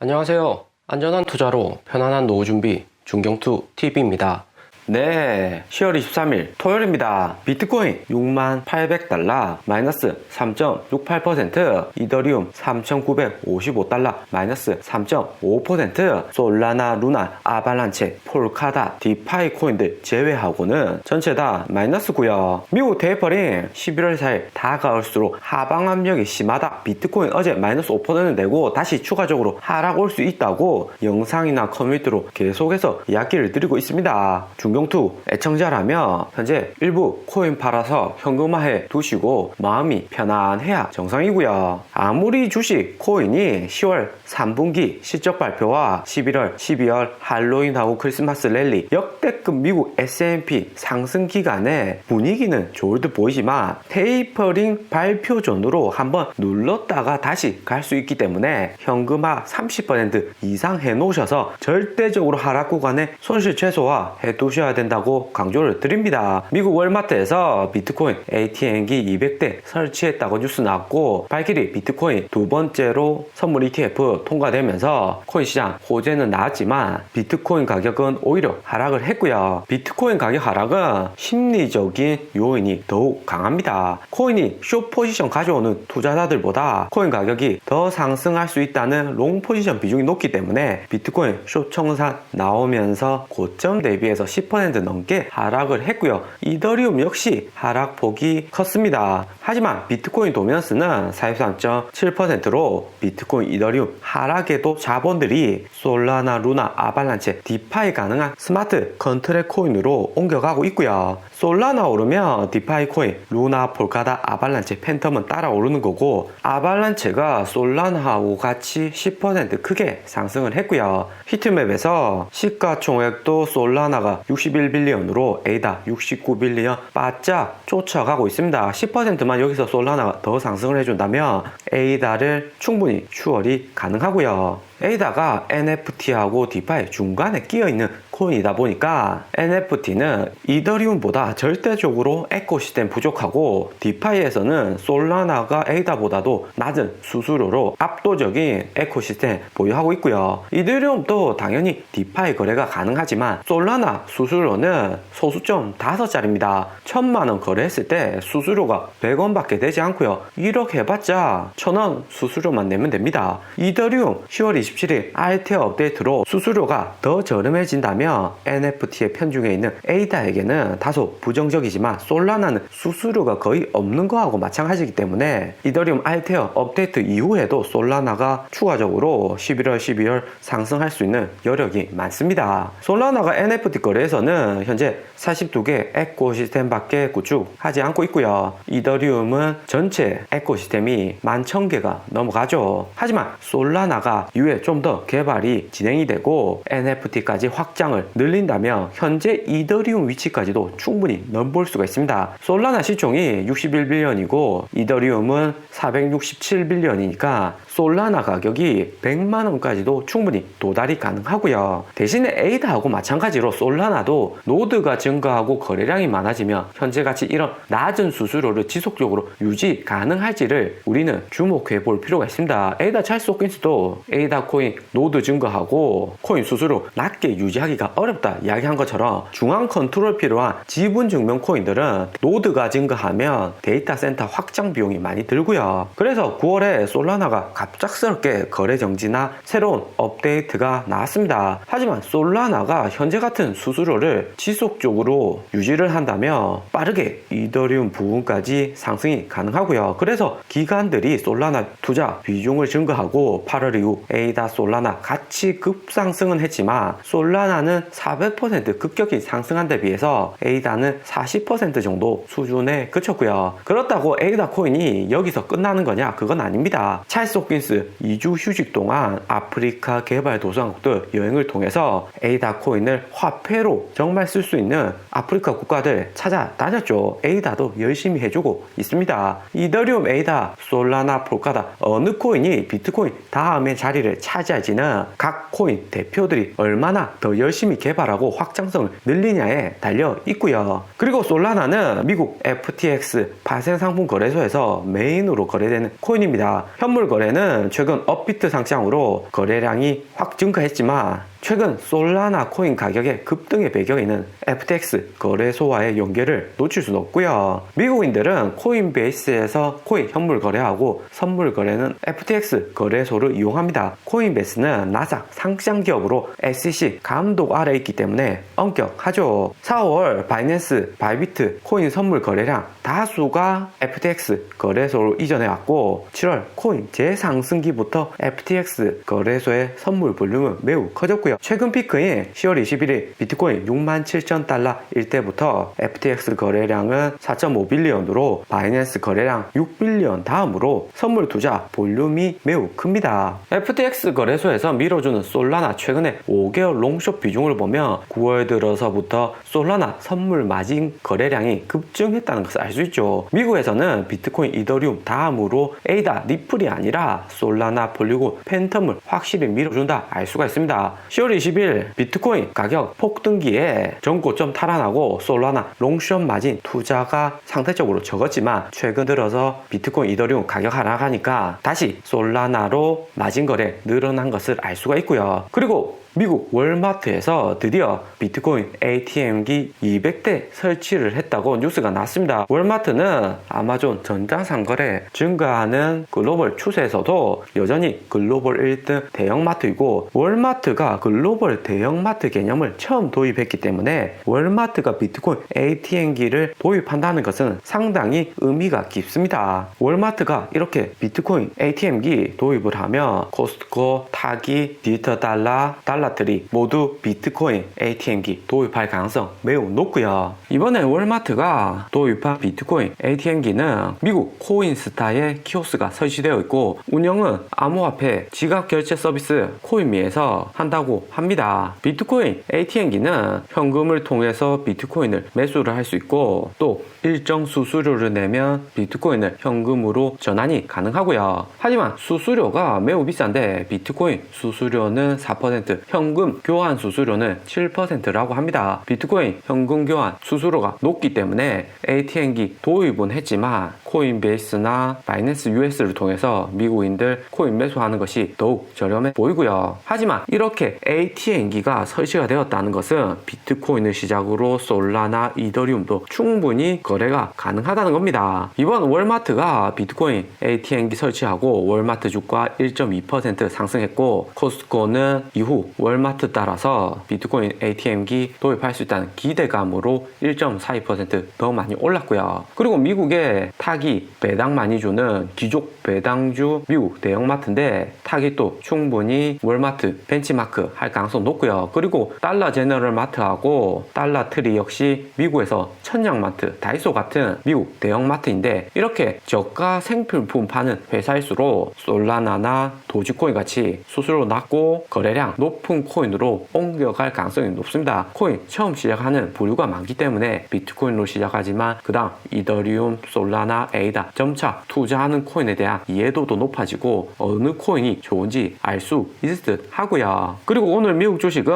안녕하세요. 안전한 투자로 편안한 노후 준비 중경투 TV입니다. 네, 10월 23일 토요일입니다. 비트코인 6800달러 마이너스 3.68%, 이더리움 3955달러 마이너스 3.5%, 솔라나, 루나, 아발란체, 폴카다, 디파이 코인들 제외하고는 전체 다 마이너스고요. 미국 테이퍼링 11월 4일 다가올수록 하방 압력이 심하다. 비트코인 어제 마이너스 5% 내고 다시 추가적으로 하락 올 수 있다고 영상이나 커뮤니티로 계속해서 이야기를 드리고 있습니다. 중경투 애청자라면 현재 일부 코인 팔아서 현금화해 두시고 마음이 편안해야 정상이고요. 아무리 주식, 코인이 10월 3분기 실적 발표와 11월, 12월 할로윈하고 크리스마스 랠리 역대급 미국 S&P 상승 기간에 분위기는 좋을 듯 보이지만 테이퍼링 발표 전으로 한번 눌렀다가 다시 갈 수 있기 때문에 현금화 30% 이상 해놓으셔서 절대적으로 하락 구간에 손실 최소화 해두셔야 된다고 강조를 드립니다. 미국 월마트에서 비트코인 ATM기 200대 설치했다고 뉴스 나왔고, 발키리 비트코인 두 번째로 선물 ETF 통과되면서 코인 시장 호재는 나왔지만 비트코인 가격은 오히려 하락을 했고요. 비트코인 가격 하락은 심리적인 요인이 더욱 강합니다. 코인이 숏 포지션 가져오는 투자자들보다 코인 가격이 더 상승할 수 있다는 롱 포지션 비중이 높기 때문에 비트코인 숏 청산 나오면서 고점 대비해서 10% 넘게 하락을 했고요. 이더리움 역시 하락폭이 컸습니다. 하지만 비트코인 도미넌스는 43.7%로 비트코인, 이더리움 하락에도 자본들이 솔라나, 루나, 아발란체, 디파이 가능한 스마트 컨트랙 코인으로 옮겨가고 있고요. 솔라나 오르면 디파이 코인, 루나, 폴카다, 아발란체, 팬텀은 따라 오르는 거고, 아발란체가 솔라나하고 같이 10% 크게 상승을 했고요. 히트맵에서 시가총액도 솔라나가 61빌리언으로 에이다 69빌리언 바짝 쫓아가고 있습니다. 10%만 여기서 솔라나가 더 상승을 해준다면 에이다를 충분히 추월이 가능하고요. 에이다가 NFT하고 디파이 중간에 끼어있는 코인이다 보니까 NFT는 이더리움보다 절대적으로 에코시스템 부족하고, 디파이에서는 솔라나가 에이다보다도 낮은 수수료로 압도적인 에코시스템 보유하고 있고요. 이더리움도 당연히 디파이 거래가 가능하지만 솔라나 수수료는 소수점 5자리입니다. 1000만원 거래했을 때 수수료가 100원 밖에 되지 않고요. 1억 해봤자 1000원 수수료만 내면 됩니다. 이더리움 10월 27일 알테어 업데이트로 수수료가 더 저렴해진다면 NFT의 편중에 있는 에이다에게는 다소 부정적이지만 솔라나는 수수료가 거의 없는 거하고 마찬가지이기 때문에 이더리움 알테어 업데이트 이후에도 솔라나가 추가적으로 11월, 12월 상승할 수 있는 여력이 많습니다. 솔라나가 NFT 거래에서는 현재 42개 에코시스템밖에 구축하지 않고 있고요. 이더리움은 전체 에코시스템이 11,000개가 넘어가죠. 하지만 솔라나가 이후에 좀 더 개발이 진행이 되고 NFT까지 확장을 늘린다면 현재 이더리움 위치까지도 충분히 넘볼 수가 있습니다. 솔라나 시총이 61빌리언이고 이더리움은 467빌리언이니까 솔라나 가격이 100만원까지도 충분히 도달이 가능하고요. 대신에 에이다하고 마찬가지로 솔라나도 노드가 증가하고 거래량이 많아지면 현재같이 이런 낮은 수수료를 지속적으로 유지 가능할지를 우리는 주목해 볼 필요가 있습니다. 에이다 찰스 호킨스도 에이다 코인 노드 증가하고 코인 수수료 낮게 유지하기가 어렵다 이야기한 것처럼 중앙 컨트롤 필요한 지분 증명 코인들은 노드가 증가하면 데이터 센터 확장 비용이 많이 들고요. 그래서 9월에 솔라나가 갑작스럽게 거래 정지나 새로운 업데이트가 나왔습니다. 하지만 솔라나가 현재 같은 수수료를 지속적으로 유지를 한다면 빠르게 이더리움 부분까지 상승이 가능하고요. 그래서 기관들이 솔라나 투자 비중을 증가하고 8월 이후 에이다, 솔라나 같이 급상승은 했지만 솔라나는 400% 급격히 상승한 데 비해서 에이다는 40% 정도 수준에 그쳤고요. 그렇다고 에이다 코인이 여기서 끝나는 거냐? 그건 아닙니다. 찰스 호킨스 2주 휴직 동안 아프리카 개발도상국들 여행을 통해서 에이다 코인을 화폐로 정말 쓸 수 있는 아프리카 국가들 찾아다녔죠. 에이다도 열심히 해주고 있습니다. 이더리움, 에이다, 솔라나, 폴카다 어느 코인이 비트코인 다음에 자리를 차지할지는 각 코인 대표들이 얼마나 더 열심히 개발하고 확장성을 늘리냐에 달려 있고요. 그리고 솔라나는 미국 FTX 파생상품 거래소에서 메인으로 거래되는 코인입니다. 현물 거래는 미국에는 최근 업비트 상장으로 거래량이 확 증가했지만 최근 솔라나 코인 가격의 급등의 배경에는 FTX 거래소와의 연계를 놓칠 수는 없고요. 미국인들은 코인베이스에서 코인 현물 거래하고 선물 거래는 FTX 거래소를 이용합니다. 코인베이스는 나스닥 상장 기업으로 SEC 감독 아래에 있기 때문에 엄격하죠. 4월 바이낸스, 바이비트 코인 선물 거래량 다수가 FTX 거래소로 이전해왔고 7월 코인 재상승기부터 FTX 거래소의 선물 볼륨은 매우 커졌고요. 최근 피크인 10월 21일 비트코인 67,000달러일 때부터 FTX 거래량은 4.5빌리언으로 바이낸스 거래량 6빌리언 다음으로 선물 투자 볼륨이 매우 큽니다. FTX 거래소에서 밀어주는 솔라나 최근에 5개월 롱숏 비중을 보면 9월 들어서부터 솔라나 선물 마진 거래량이 급증했다는 것을 알 수 있죠. 미국에서는 비트코인, 이더리움 다음으로 에이다, 리플이 아니라 솔라나, 폴리곤, 팬텀을 확실히 밀어준다 알 수가 있습니다. 10월 20일 비트코인 가격 폭등기에 전고점 탈환하고 솔라나 롱숏 마진 투자가 상대적으로 적었지만 최근 들어서 비트코인, 이더리움 가격 하락하니까 다시 솔라나로 마진 거래 늘어난 것을 알 수가 있고요. 그리고 미국 월마트에서 드디어 비트코인 ATM기 200대 설치를 했다고 뉴스가 났습니다. 월마트는 아마존 전자상거래 증가하는 글로벌 추세에서도 여전히 글로벌 1등 대형마트이고 월마트가 글로벌 대형마트 개념을 처음 도입했기 때문에 월마트가 비트코인 ATM기를 도입한다는 것은 상당히 의미가 깊습니다. 월마트가 이렇게 비트코인 ATM기 도입을 하면 코스트코, 타기, 디지털 달러트리 모두 비트코인 ATM기 도입할 가능성 매우 높고요. 이번에 월마트가 도입한 비트코인 ATM기는 미국 코인스타의 키오스가 설치되어 있고 운영은 암호화폐 지갑결제 서비스 코인미에서 한다고 합니다. 비트코인 ATM기는 현금을 통해서 비트코인을 매수를 할 수 있고 또 일정 수수료를 내면 비트코인을 현금으로 전환이 가능하고요. 하지만 수수료가 매우 비싼데 비트코인 수수료는 4%, 현금 교환 수수료는 7%라고 합니다. 비트코인 현금 교환 수수료가 높기 때문에 ATM기 도입은 했지만 코인베이스나 바이낸스 US를 통해서 미국인들 코인 매수하는 것이 더욱 저렴해 보이고요. 하지만 이렇게 ATM기가 설치가 되었다는 것은 비트코인을 시작으로 솔라나, 이더리움도 충분히 거래가 가능하다는 겁니다. 이번 월마트가 비트코인 ATM기 설치하고 월마트 주가 1.2% 상승했고 코스트코는 이후 월마트 따라서 비트코인 ATM기 도입할 수 있다는 기대감으로 1.42% 더 많이 올랐고요. 그리고 미국의 타기 배당 많이 주는 귀족 배당주 미국 대형마트인데 타기 또 충분히 월마트 벤치마크 할 가능성 높고요. 그리고 달러 제너럴 마트하고 달러트리 역시 미국에서 천냥마트, 다이소 같은 미국 대형마트인데 이렇게 저가 생필품 파는 회사일수록 솔라나나 도지코인 같이 수수료 낮고 거래량 높은 코인으로 옮겨갈 가능성이 높습니다. 코인 처음 시작하는 부류가 많기 때문에 비트코인으로 시작하지만 그 다음 이더리움, 솔라나, 에이다 점차 투자하는 코인에 대한 이해도도 높아지고 어느 코인이 좋은지 알 수 있을 듯 하고요. 그리고 오늘 미국 주식은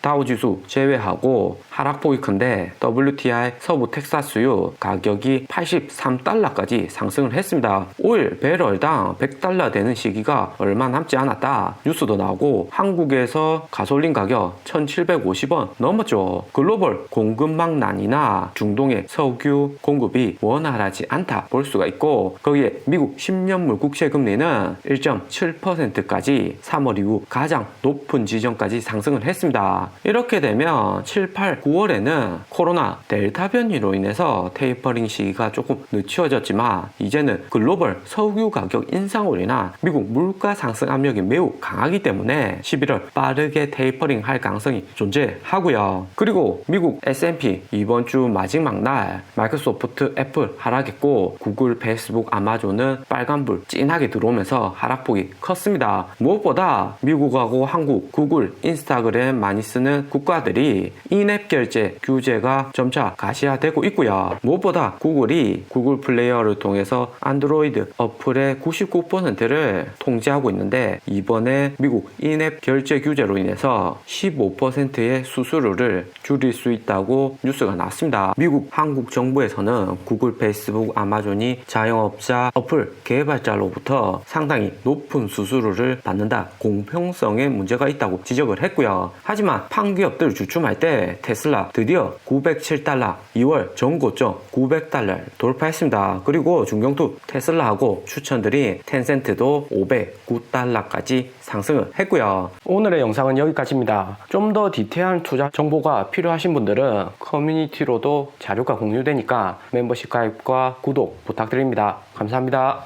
다우지수 제외하고 하락폭이 큰데 WTI 서부 텍사스유 가격이 83달러까지 상승을 했습니다. 오일 배럴당 100달러 되는 시기가 얼마 남지 않았다 뉴스도 나오고 한국에서 가솔린 가격 1750원 넘었죠. 글로벌 공급망난이나 중동의 석유 공급이 원활하지 않다 볼 수가 있고 거기에 미국 10년물 국채금리는 1.7%까지 3월 이후 가장 높은 지점까지 상승을 했습니다. 이렇게 되면 7, 8, 9월에는 코로나 델타 변이로 인해서 테이퍼링 시기가 조금 늦추어졌지만 이제는 글로벌 석유 가격 인상으로 인한 미국 물가 상승 압력이 매우 강하기 때문에 11월 빠르게 테이퍼링 할 가능성이 존재하고요. 그리고 미국 S&P 이번 주 마지막 날 마이크로소프트, 애플 하락했고 구글, 페이스북, 아마존은 빨간불 진하게 들어오면서 하락폭이 컸습니다. 무엇보다 미국하고 한국, 구글, 인스타그램 많이 쓰는 국가들이 인앱 결제 규제가 점차 가시화되고 있고요. 무엇보다 구글이 구글 플레이어를 통해서 안드로이드 어플의 99%를 통제하고 있는데 이번에 미국 인앱 결제 규제로 조치로 인해서 15%의 수수료를 줄일 수 있다고 뉴스가 나왔습니다. 미국 한국 정부에서는 구글, 페이스북, 아마존이 자영업자 어플 개발자로부터 상당히 높은 수수료를 받는다, 공평성에 문제가 있다고 지적을 했고요. 하지만 판기업들 주춤할 때 테슬라 드디어 $907, 2월 전고점 $900를 돌파했습니다. 그리고 중경투 테슬라하고 추천들이 텐센트도 $509까지 상승을 했고요. 오늘의 영상은 여기까지입니다. 좀 더 디테일한 투자 정보가 필요하신 분들은 커뮤니티로도 자료가 공유되니까 멤버십 가입과 구독 부탁드립니다. 감사합니다.